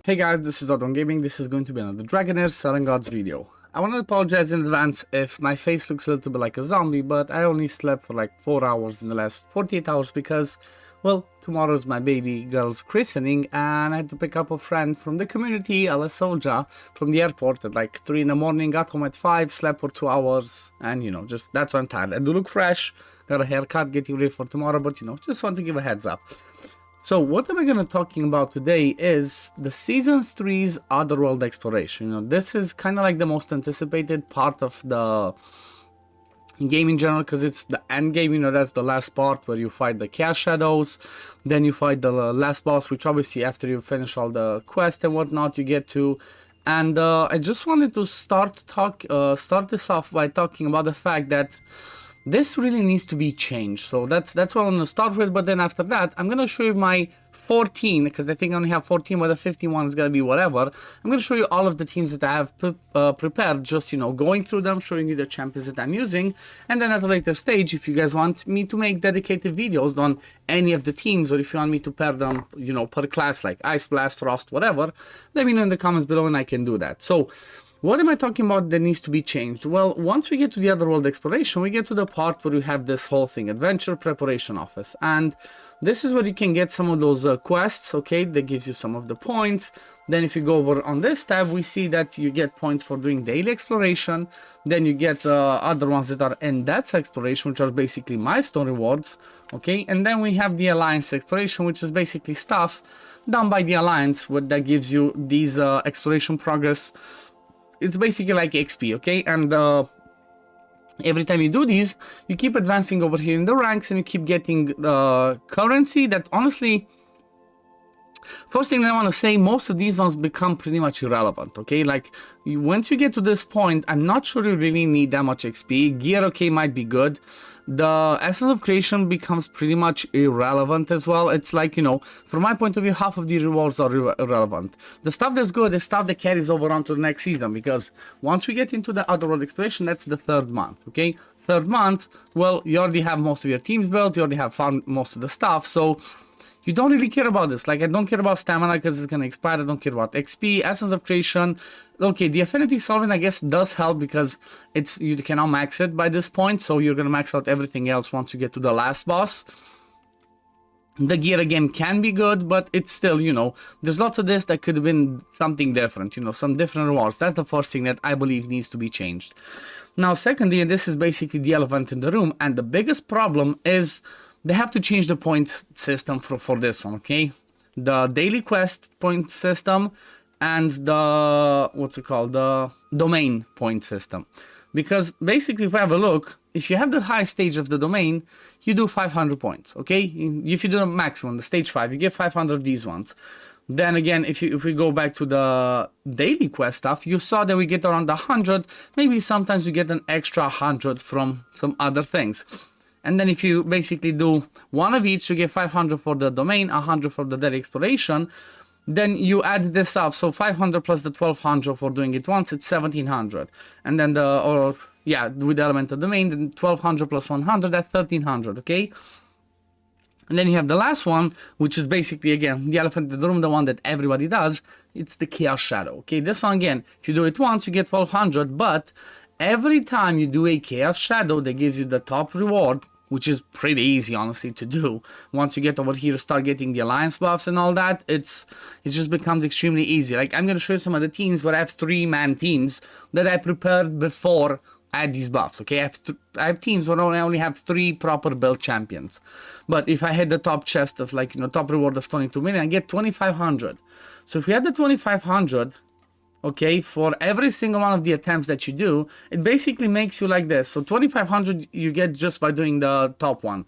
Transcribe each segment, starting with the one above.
Hey guys, this is OddOneGaming. This is going to be another Dragonheir SilentGods video. I want to apologize in advance if my face looks a little bit like a zombie, but I only slept for like 4 hours in the last 48 hours because, well, tomorrow's my baby girl's christening and I had to pick up a friend from the community, a soldier, from the airport at like 3 in the morning, got home at 5, slept for 2 hours, and just that's why I'm tired. I do look fresh, got a haircut, getting ready for tomorrow, but just want to give a heads up. So what am I going to talking about today is the Season 3's Otherworld exploration. This is kind of like the most anticipated part of the game in general because it's the end game. That's the last part where you fight the Chaos Shadows, then you fight the last boss, which obviously after you finish all the quests and whatnot you get to. And I just wanted to start this off by talking about the fact that this really needs to be changed. So that's what I'm going to start with, but then after that I'm going to show you my 14, because I think I only have 14, but the 51 is going to be whatever. I'm going to show you all of the teams that I have prepared, just going through them, showing you the champions that I'm using, and then at a later stage, if you guys want me to make dedicated videos on any of the teams, or if you want me to pair them per class, like Ice Blast, Frost, whatever, let me know in the comments below and I can do that. So what am I talking about that needs to be changed? Well, once we get to the Otherworld exploration, we get to the part where we have this whole thing, Adventure Preparation Office. And this is where you can get some of those quests, okay, that gives you some of the points. Then if you go over on this tab, we see that you get points for doing daily exploration. Then you get other ones that are in-depth exploration, which are basically milestone rewards, okay. And then we have the Alliance exploration, which is basically stuff done by the Alliance that gives you these exploration progress. It's basically like XP, okay? And every time you do these, you keep advancing over here in the ranks and you keep getting currency that honestly, first thing I want to say, most of these ones become pretty much irrelevant, okay? Like, once you get to this point, I'm not sure you really need that much XP. Gear, okay, might be good. The essence of creation becomes pretty much irrelevant as well. It's like, from my point of view, half of the rewards are irrelevant. The stuff that's good is stuff that carries over onto the next season, because once we get into the Otherworld exploration, that's the 3rd month, okay? 3rd month, well, you already have most of your teams built, you already have found most of the stuff, so you don't really care about this. Like, I don't care about stamina because it's gonna expire. I don't care about XP, essence of creation. Okay, the affinity solving, I guess, does help because you cannot max it by this point, so you're gonna max out everything else once you get to the last boss. The gear again can be good, but it's still, there's lots of this that could have been something different, some different rewards. That's the first thing that I believe needs to be changed. Now, secondly, and this is basically the elephant in the room, and the biggest problem is they have to change the points system for this one, okay? The daily quest point system and the, the domain point system. Because basically, if we have a look, if you have the high stage of the domain, you do 500 points, okay? If you do the maximum, the stage 5, you get 500 of these ones. Then again, if we go back to the daily quest stuff, you saw that we get around 100. Maybe sometimes you get an extra 100 from some other things. And then if you basically do one of each, you get 500 for the domain, 100 for the daily exploration. Then you add this up, so 500 plus the 1200 for doing it once, it's 1700. And then with the elemental domain, then 1200 plus 100, that's 1300, okay? And then you have the last one, which is basically, again, the elephant in the room, the one that everybody does. It's the Chaos Shadow, okay? This one, again, if you do it once, you get 1200, but every time you do a Chaos Shadow that gives you the top reward, which is pretty easy, honestly, to do. Once you get over here, start getting the Alliance buffs and all that, it just becomes extremely easy. Like, I'm going to show you some of the teams where I have 3-man teams that I prepared before I had these buffs, okay? I have teams where I only have 3 proper build champions. But if I had the top chest of, top reward of 22 million, I get 2500. So if you had the 2500, okay, for every single one of the attempts that you do, it basically makes you like this. So 2500 you get just by doing the top one.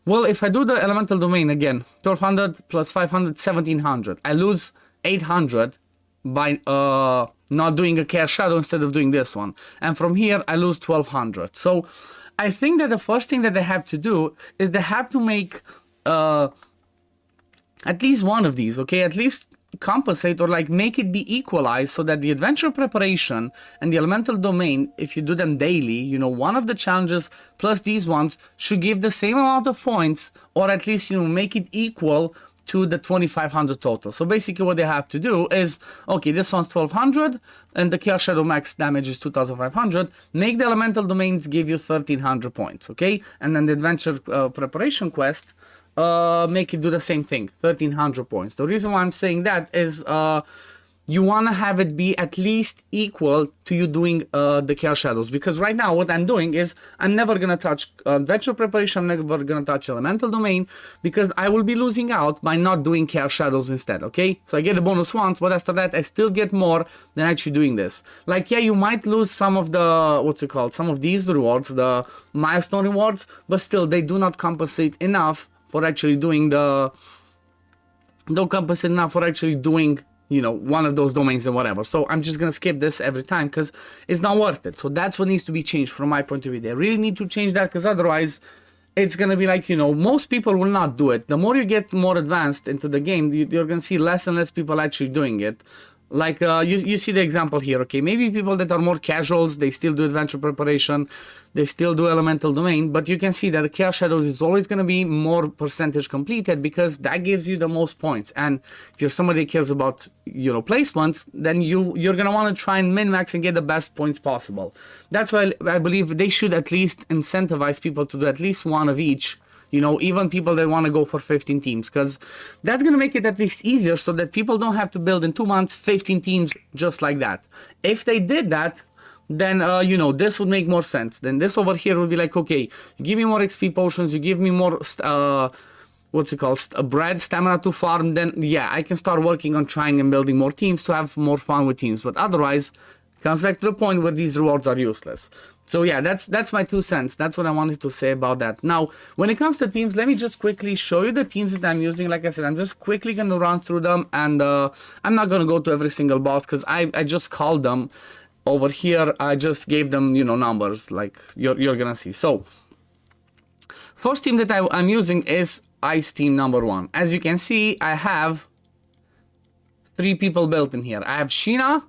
Well, if I do the elemental domain again, 1200 plus 500, 1700. I lose 800 by not doing a Chaos Shadow instead of doing this one. And from here, I lose 1200. So I think that the first thing that they have to do is they have to make at least one of these, okay? At least compensate or make it be equalized so that the adventure preparation and the elemental domain, if you do them daily, one of the challenges plus these ones should give the same amount of points, or at least make it equal to the 2500 total. So basically what they have to do is, okay, this one's 1200 and the Chaos Shadow max damage is 2500. Make the elemental domains give you 1300 points, okay? And then the adventure preparation quest, make it do the same thing, 1300 points. The reason why I'm saying that is you want to have it be at least equal to you doing the Chaos Shadows, because right now what I'm doing is I'm never going to touch adventure preparation, I'm never going to touch elemental domain, because I will be losing out by not doing Chaos Shadows instead, okay? So I get the bonus once, but after that I still get more than actually doing this. Like, yeah, you might lose some of the, what's it called, some of these rewards, the milestone rewards, but still they do not compensate enough for actually doing you know, one of those domains and whatever. So I'm just gonna skip this every time because it's not worth it. So that's what needs to be changed from my point of view. They really need to change that, because otherwise it's gonna be like, you know, most people will not do it. The more you get more advanced into the game, you're gonna see less and less people actually doing it. Like you see the example here, okay? Maybe people that are more casuals, they still do adventure preparation, they still do elemental domain, but you can see that the Chaos Shadows is always going to be more percentage completed, because that gives you the most points. And if you're somebody that cares about, you know, placements, then you're going to want to try and min-max and get the best points possible. That's why I believe they should at least incentivize people to do at least one of each. You know, even people that want to go for 15 teams, because that's going to make it at least easier so that people don't have to build in 2 months 15 teams just like that. If they did that, then, you know, this would make more sense. Then this over here would be like, okay, you give me more XP potions, you give me more, what's it called, bread, stamina to farm, then, yeah, I can start working on trying and building more teams to have more fun with teams. But otherwise, it comes back to the point where these rewards are useless. So yeah, that's my 2 cents. That's what I wanted to say about that. Now, when it comes to teams, let me just quickly show you the teams that I'm using. Like I said, I'm just quickly going to run through them, and I'm not going to go to every single boss because I just called them over here. I just gave them, you know, numbers like you're going to see. So first team that I'm using is Ice Team number 1. As you can see, I have 3 people built in here. I have Sheena,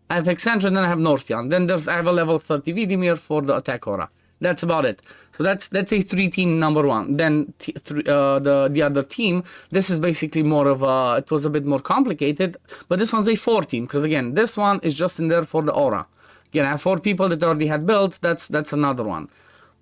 I have Exandra, and then I have Northian. Then I have a level 30 Vidimir for the attack aura. That's about it. So that's a 3-team number 1. Then the other team, this is basically more of a, it was a bit more complicated, but this one's a 4-team, because again, this one is just in there for the aura. Again, I have 4 people that already had built, that's another one.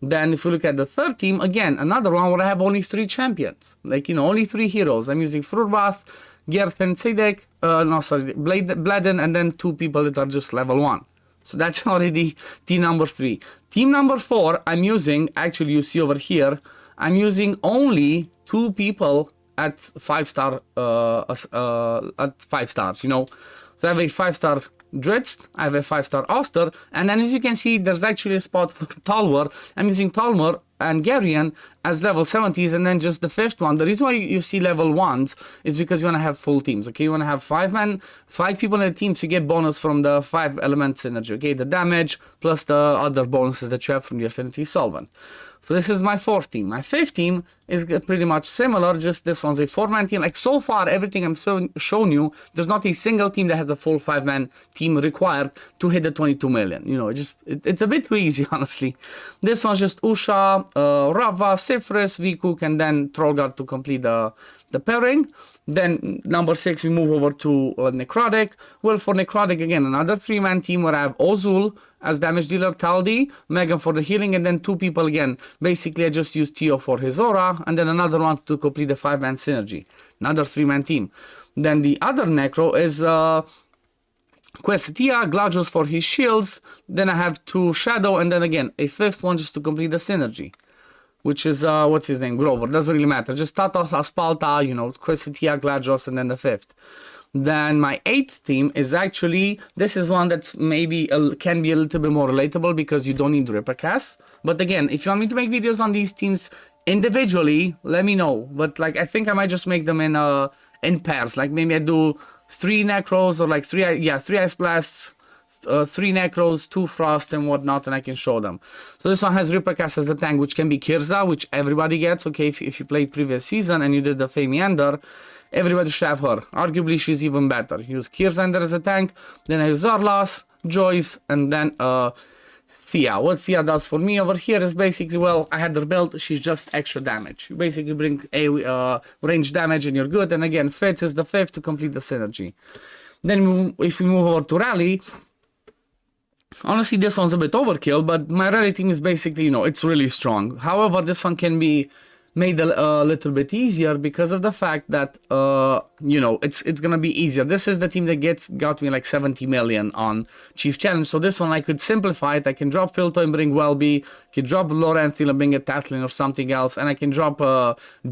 Then if you look at the third team, again, another one where I have only 3 champions. Like, you know, only 3 heroes. I'm using Frurbath, Gerthen, Sidek, Bladen, and then 2 people that are just level 1. So that's already team number 3. Team number 4, I'm using, actually you see over here, I'm using only 2 people at 5-star, at 5 stars, you know. So I have a 5-star Dritz, I have a 5-star Oster, and then as you can see, there's actually a spot for Talmor. I'm using Talmor and Garion as level 70s, and then just the 5th one. The reason why you see level 1s is because you want to have full teams, okay? You want to have 5 people in the team to get bonus from the 5 element synergy, okay? The damage plus the other bonuses that you have from the Affinity Solvent. So this is my 4th team. My 5th team is pretty much similar, just this one's a 4-man team. Like, so far, everything I'm showing you, there's not a single team that has a full 5-man team required to hit the 22 million. You know, it's a bit too easy, honestly. This one's just Usha, Rava, Sifris, Vikuk, and then Trollguard to complete the pairing. Then number 6, we move over to Necrotic. Well, for Necrotic, again, another 3-man team where I have Ozul as damage dealer, Taldi, Megan for the healing, and then 2 people again. Basically, I just use Tio for his aura, and then another one to complete the 5-man synergy. Another 3-man team. Then the other Necro is Questia, Gladius for his shields. Then I have 2 Shadow, and then again, a 5th one just to complete the synergy, which is, what's his name, Grover, doesn't really matter, just Tatos, Aspalta, you know, Questia, Gladius, and then the 5th. Then my 8th team is actually, this is one that's maybe, can be a little bit more relatable because you don't need Rippercast. But again, if you want me to make videos on these teams individually, let me know. But like, I think I might just make them in pairs, like maybe I do 3 Necros or like 3 Ice Blasts, 3 Necros, 2 Frosts and whatnot, and I can show them. So this one has Rippercast as a tank, which can be Kirza, which everybody gets, okay, if you played previous season and you did the Famiander, everybody should have her. Arguably, she's even better. Use Kirzander as a tank, then I use Zarlas, Joyce, and then Thea. What Thea does for me over here is basically, well, I had her build, she's just extra damage. You basically bring a range damage and you're good. And again, Fitz is the 5th to complete the synergy. Then if we move over to Rally, honestly, this one's a bit overkill, but my Rally team is basically, it's really strong. However, this one can be made a little bit easier because of the fact that it's gonna be easier. This is the team that got me like 70 million on Chief Challenge, so this one I could simplify it. I can drop Filto and bring Welby, can drop Lorenthil and bring a Tatlin or something else, and I can drop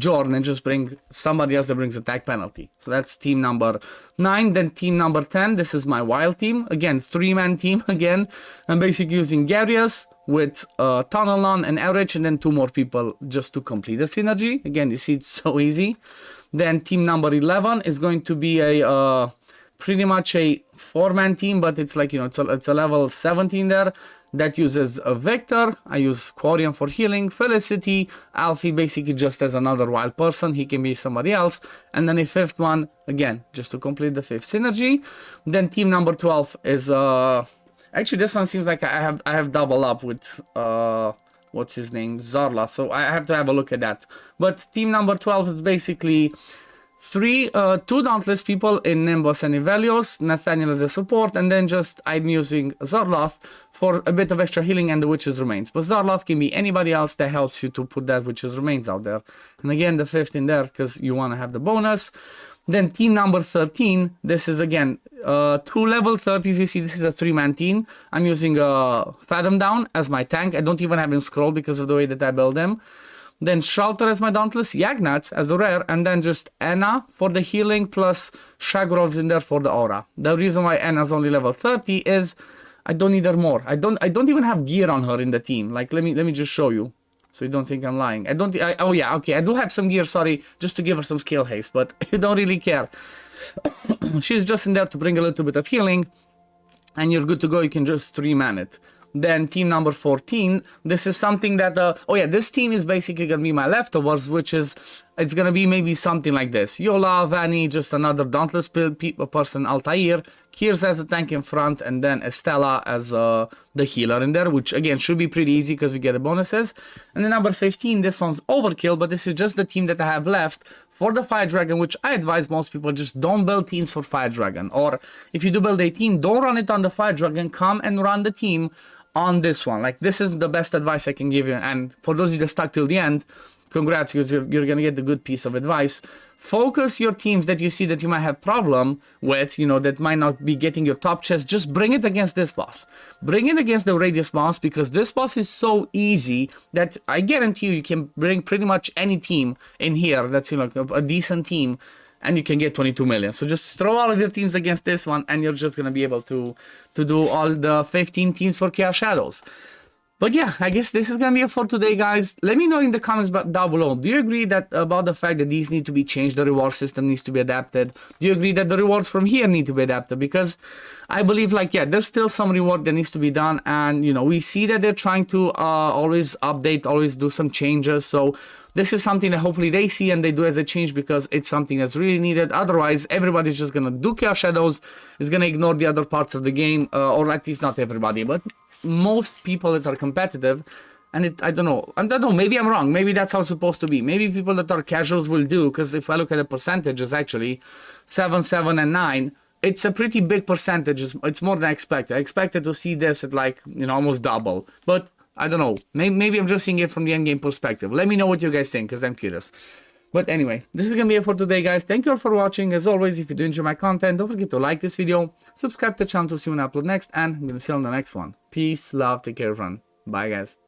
Jorn and just bring somebody else that brings attack penalty. So that's team number 9. Then team number 10, this is my wild team, again 3-man team. Again, I'm basically using Garius with Tunnelon and Average, and then 2 more people just to complete the synergy. Again, you see it's so easy. Then team number 11 is going to be a pretty much a 4-man team, but it's like, it's a level 17 there that uses a Victor. I use Quarian for healing, Felicity, Alfie basically just as another wild person, he can be somebody else, and then a 5th one, again, just to complete the 5th synergy. Then team number 12 is actually, this one seems like I have double up with what's his name, Zarla, so I have to have a look at that. But team number 12 is basically 2 Dauntless people in Nimbus and Ivelios, Nathaniel as a support, and then just I'm using Zarloth for a bit of extra healing and the Witch's Remains. But Zarloth can be anybody else that helps you to put that Witch's Remains out there. And again, the 5th in there because you want to have the bonus. Then team number 13, this is again 2 level 30s. You see, this is a 3-man team. I'm using Fathom Down as my tank. I don't even have him scroll because of the way that I build them. Then Shelter as my Dauntless, Yagnats as a rare, and then just Anna for the healing plus Shagrol's in there for the aura. The reason why Anna's only level 30 is I don't need her more. I don't even have gear on her in the team. Like let me just show you, so you don't think I'm lying. Oh yeah, okay, I do have some gear, sorry, just to give her some skill haste, but you don't really care. She's just in there to bring a little bit of healing, and you're good to go. You can just 3-man it. Then team number 14, this is something that, this team is basically going to be my leftovers, which is, it's going to be maybe something like this. Yola, Vanny, just another Dauntless person, Altair, Kirs as a tank in front, and then Estella as the healer in there, which again should be pretty easy because we get the bonuses. And then number 15, this one's overkill, but this is just the team that I have left for the Fire Dragon, which I advise most people just don't build teams for Fire Dragon. Or if you do build a team, don't run it on the Fire Dragon, come and run the team on this one. Like, this is the best advice I can give you, and for those of you that stuck till the end, congrats, because you're gonna get the good piece of advice. Focus your teams that you see that you might have problem with, that might not be getting your top chest. Just bring it against this boss. Bring it against the Radius boss, because this boss is so easy that I guarantee you can bring pretty much any team in here that's a decent team, and you can get 22 million. So just throw all of your teams against this one, and you're just going to be able to do all the 15 teams for Chaos Shadows. But yeah, I guess this is going to be it for today, guys. Let me know in the comments down below. Do you agree about the fact that these need to be changed? The reward system needs to be adapted? Do you agree that the rewards from here need to be adapted? Because I believe, there's still some reward that needs to be done. And, we see that they're trying to always update, always do some changes. So this is something that hopefully they see and they do as a change, because it's something that's really needed. Otherwise, everybody's just going to do Chaos Shadows, is going to ignore the other parts of the game, or at least not everybody, but most people that are competitive. And I don't know, maybe I'm wrong, maybe that's how it's supposed to be. Maybe people that are casuals will do, because if I look at the percentages, actually 7, 7, and 9, it's a pretty big percentage. It's more than I expected. I expected to see this at almost double, but I don't know, maybe I'm just seeing it from the endgame perspective. Let me know what you guys think, because I'm curious. But anyway, this is gonna be it for today, guys. Thank you all for watching. As always, if you do enjoy my content, don't forget to like this video, subscribe to the channel to see when I upload next, and I'm gonna see you on the next one. Peace, love, take care, everyone. Bye, guys.